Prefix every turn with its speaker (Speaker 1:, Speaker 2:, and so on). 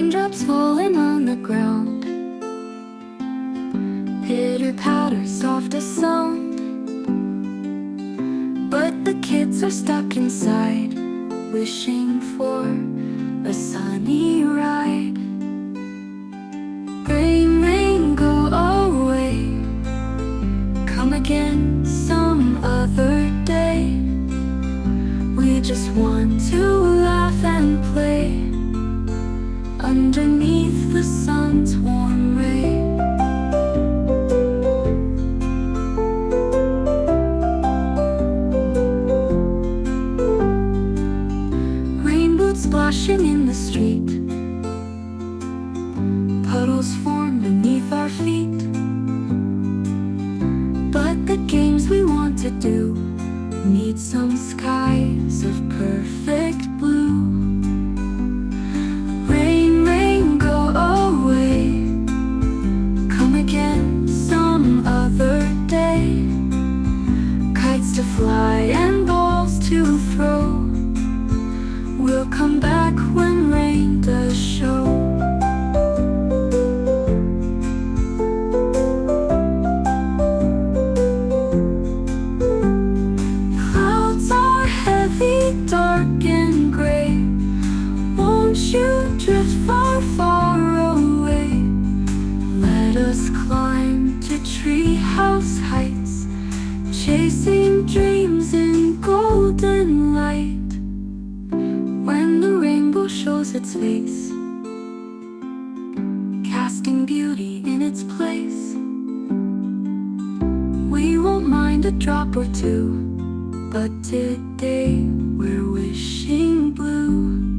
Speaker 1: Raindrops falling on the ground, pitter-patter, softest sound. But the kids are stuck inside, wishing for a sunny ride. Rain, rain, go away, come again some other day. We just want to laugh and play underneath the sun's warm ray. Rainboots splashing in the street, puddles form beneath our feet. But the games we want to do need some skies of perfect blue. Rain, rain, go away, come again some other day. Kites to fly and balls to throw, we'll come back when rain does show. Dark and gray, won't you drift far, far away? Let us climb to treehouse heights, chasing dreams in golden light. When the rainbow shows its face, casting beauty in its place, we won't mind a drop or two, but today we're wishing blue.